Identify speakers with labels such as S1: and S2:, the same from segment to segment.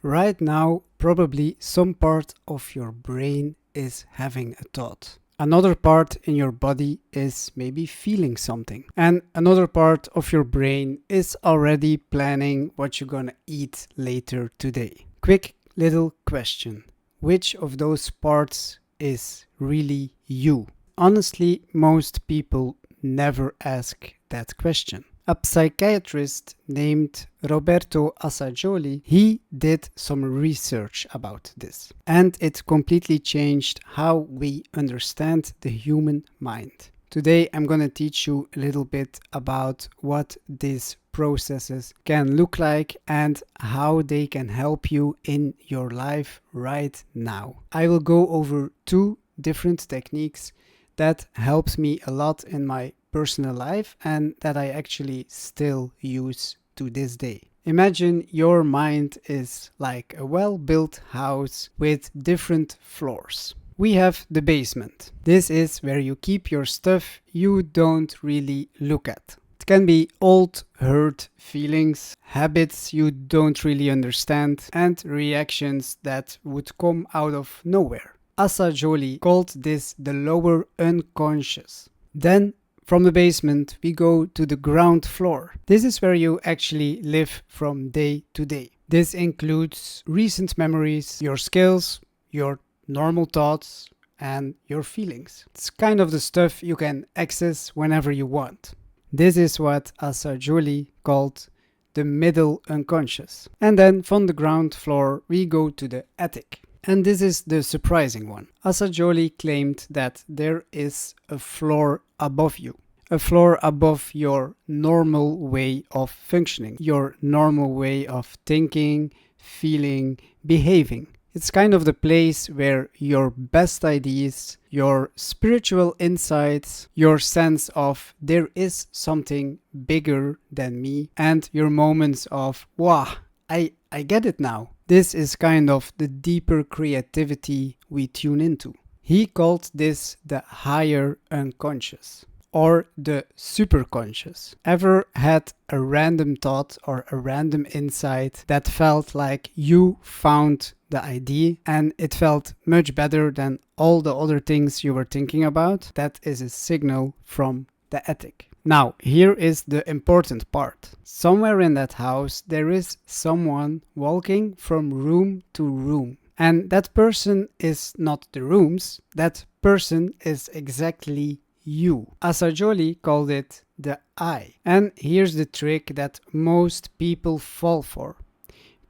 S1: Right now, probably some part of your brain is having a thought. Another part in your body is maybe feeling something. And another part of your brain is already planning what you're gonna eat later today. Quick little question. Which of those parts is really you? Honestly, most people never ask that question. A psychiatrist named Roberto Assagioli, he did some research about this. And it completely changed how we understand the human mind. Today I'm going to teach you a little bit about what these processes can look like and how they can help you in your life right now. I will go over two different techniques that helps me a lot in my personal life and that I actually still use to this day. Imagine your mind is like a well-built house with different floors. We have the basement. This is where you keep your stuff you don't really look at. It can be old, hurt feelings, habits you don't really understand, and reactions that would come out of nowhere. Assagioli called this the lower unconscious. Then from the basement we go to the ground floor. This is where you actually live from day to day. This includes recent memories, your skills, your normal thoughts, and your feelings. It's kind of the stuff you can access whenever you want. This is what Assagioli called the middle unconscious. And then from the ground floor we go to the attic. And this is the surprising one. Assagioli claimed that there is a floor above you. A floor above your normal way of functioning. Your normal way of thinking, feeling, behaving. It's kind of the place where your best ideas, your spiritual insights, your sense of there is something bigger than me, and your moments of, wow, I get it now. This is kind of the deeper creativity we tune into. He called this the higher unconscious or the superconscious. Ever had a random thought or a random insight that felt like you found the idea and it felt much better than all the other things you were thinking about? That is a signal from the attic. Now, here is the important part. Somewhere in that house, there is someone walking from room to room. And that person is not the rooms, that person is exactly you. Assagioli called it the I. And here's the trick that most people fall for.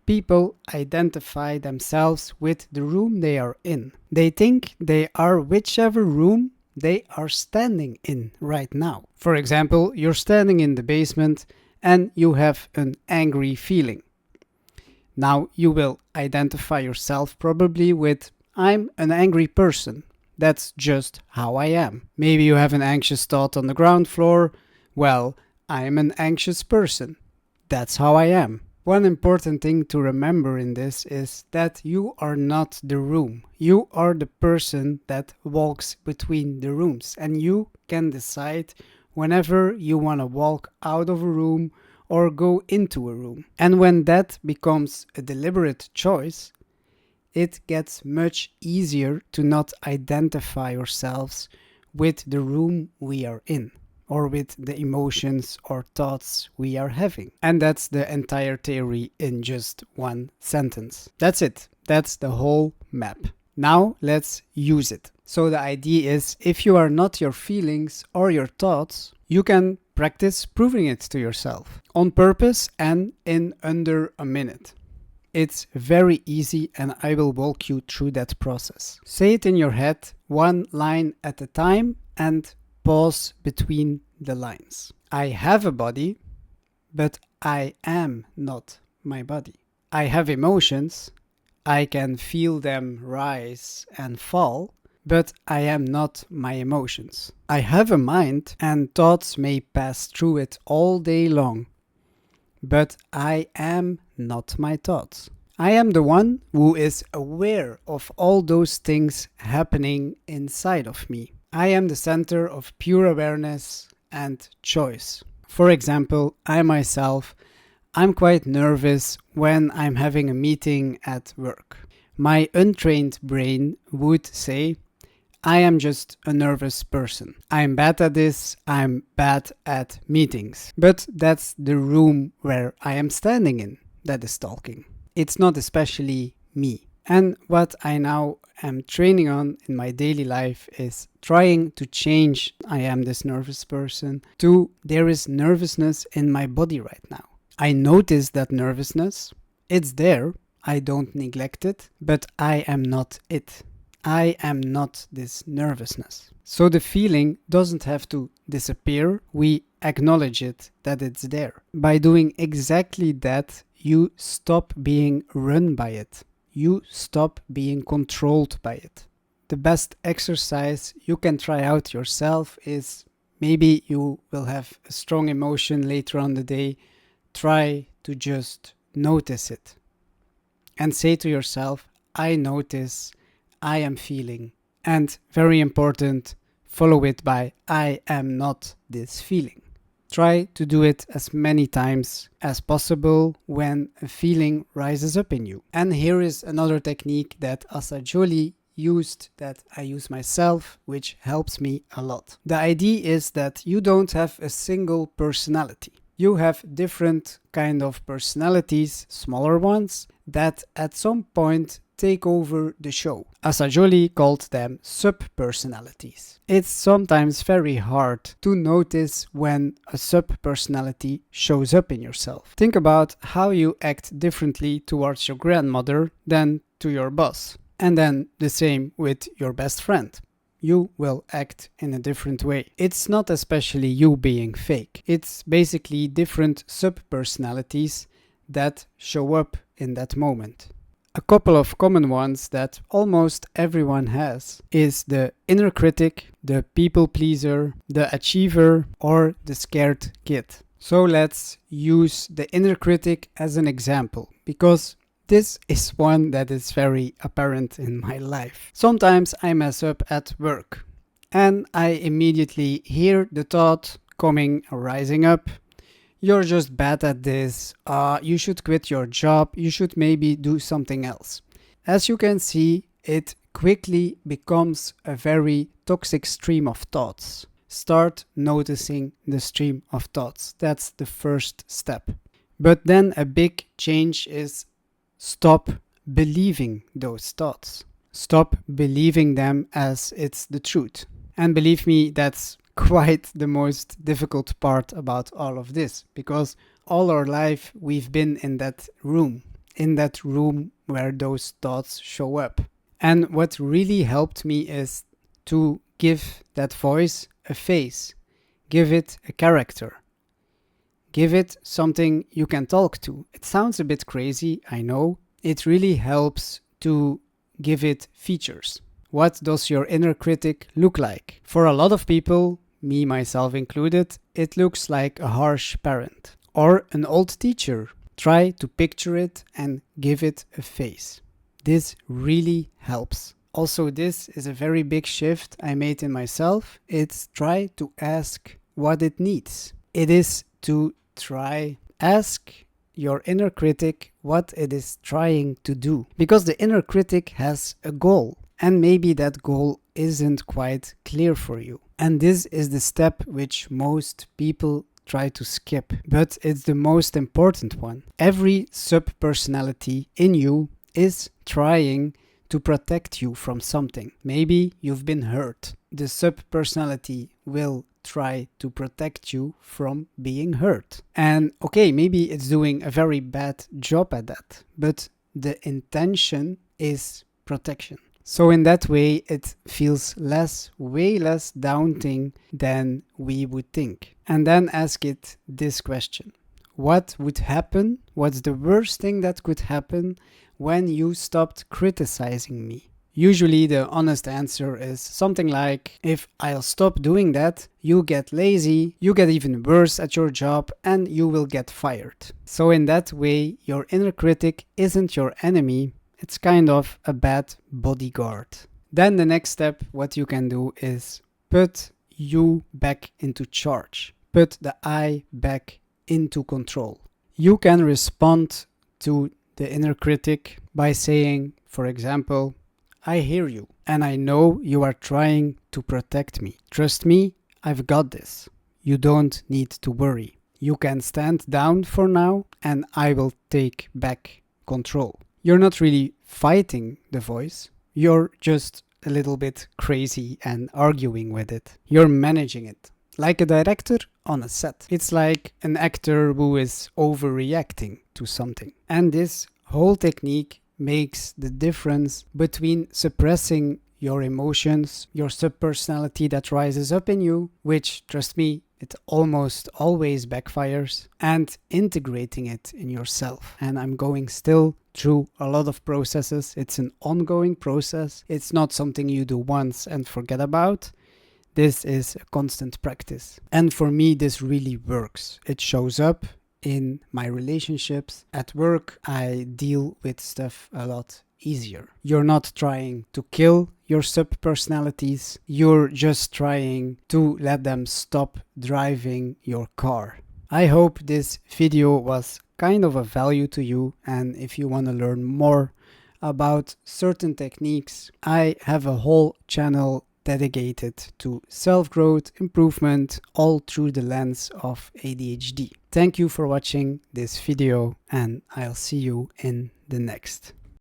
S1: People identify themselves with the room they are in. They think they are whichever room they are standing in right now. For example, you're standing in the basement and you have an angry feeling. Now you will identify yourself probably with, I'm an angry person. That's just how I am. Maybe you have an anxious thought on the ground floor. Well, I'm an anxious person. That's how I am. One important thing to remember in this is that you are not the room. You are the person that walks between the rooms, and you can decide whenever you want to walk out of a room or go into a room. And when that becomes a deliberate choice, it gets much easier to not identify ourselves with the room we are in, or with the emotions or thoughts we are having. And that's the entire theory in just one sentence. That's it. That's the whole map. Now let's use it. So the idea is, if you are not your feelings or your thoughts, you can practice proving it to yourself on purpose and in under a minute. It's very easy and I will walk you through that process. Say it in your head, one line at a time, and pause between the lines. I have a body, but I am not my body. I have emotions. I can feel them rise and fall, but I am not my emotions. I have a mind and thoughts may pass through it all day long, but I am not my thoughts. I am the one who is aware of all those things happening inside of me. I am the center of pure awareness and choice. For example, I myself, I'm quite nervous when I'm having a meeting at work. My untrained brain would say, I am just a nervous person. I'm bad at this, I'm bad at meetings. But that's the room where I am standing in that is talking. It's not especially me. And what I now am training on in my daily life is trying to change I am this nervous person to there is nervousness in my body right now. I notice that nervousness. It's there. I don't neglect it, but I am not it. I am not this nervousness. So the feeling doesn't have to disappear. We acknowledge it, that it's there. By doing exactly that, you stop being run by it. You stop being controlled by it. The best exercise you can try out yourself is maybe you will have a strong emotion later on the day. Try to just notice it and say to yourself, I notice, I am feeling. And very important, follow it by I am not this feeling. Try to do it as many times as possible when a feeling rises up in you. And here is another technique that Assagioli used that I use myself, which helps me a lot. The idea is that you don't have a single personality. You have different kind of personalities, smaller ones, that at some point take over the show. Assagioli called them sub-personalities. It's sometimes very hard to notice when a sub-personality shows up in yourself. Think about how you act differently towards your grandmother than to your boss. And then the same with your best friend. You will act in a different way. It's not especially you being fake. It's basically different sub-personalities that show up in that moment. A couple of common ones that almost everyone has is the inner critic, the people pleaser, the achiever, or the scared kid. So let's use the inner critic as an example, because this is one that is very apparent in my life. Sometimes I mess up at work and I immediately hear the thought rising up. You're just bad at this. You should quit your job. You should maybe do something else. As you can see, it quickly becomes a very toxic stream of thoughts. Start noticing the stream of thoughts. That's the first step. But then a big change is stop believing those thoughts. Stop believing them as it's the truth. And believe me, that's quite the most difficult part about all of this, because all our life we've been in that room where those thoughts show up. And what really helped me is to give that voice a face, give it a character, give it something you can talk to. It sounds a bit crazy, I know. It really helps to give it features. What does your inner critic look like? For a lot of people, me myself included, it looks like a harsh parent or an old teacher. Try to picture it and give it a face. This really helps. Also, this is a very big shift I made in myself. It's try to ask what it needs. It is to ask your inner critic what it is trying to do. Because the inner critic has a goal, and maybe that goal isn't quite clear for you. And this is the step which most people try to skip, but it's the most important one. Every sub-personality in you is trying to protect you from something. Maybe you've been hurt. The sub-personality will try to protect you from being hurt. And okay, maybe it's doing a very bad job at that, but the intention is protection. So in that way, it feels way less daunting than we would think. And then ask it this question. What would happen? What's the worst thing that could happen when you stopped criticizing me? Usually the honest answer is something like, if I'll stop doing that, you get lazy, you get even worse at your job, and you will get fired. So in that way, your inner critic isn't your enemy. It's kind of a bad bodyguard. Then the next step, what you can do is put you back into charge. Put the I back into control. You can respond to the inner critic by saying, for example, I hear you and I know you are trying to protect me. Trust me, I've got this. You don't need to worry. You can stand down for now and I will take back control. You're not really fighting the voice. You're just a little bit crazy and arguing with it. You're managing it. Like a director on a set. It's like an actor who is overreacting to something. And this whole technique makes the difference between suppressing your emotions, your subpersonality that rises up in you, which, trust me, it almost always backfires, and integrating it in yourself. And I'm going still through a lot of processes. It's an ongoing process. It's not something you do once and forget about. This is a constant practice. And for me, this really works. It shows up in my relationships. At work, I deal with stuff a lot easier. You're not trying to kill your subpersonalities. You're just trying to let them stop driving your car. I hope this video was kind of a value to you. And if you want to learn more about certain techniques, I have a whole channel dedicated to self-growth, improvement, all through the lens of ADHD. Thank you for watching this video and I'll see you in the next.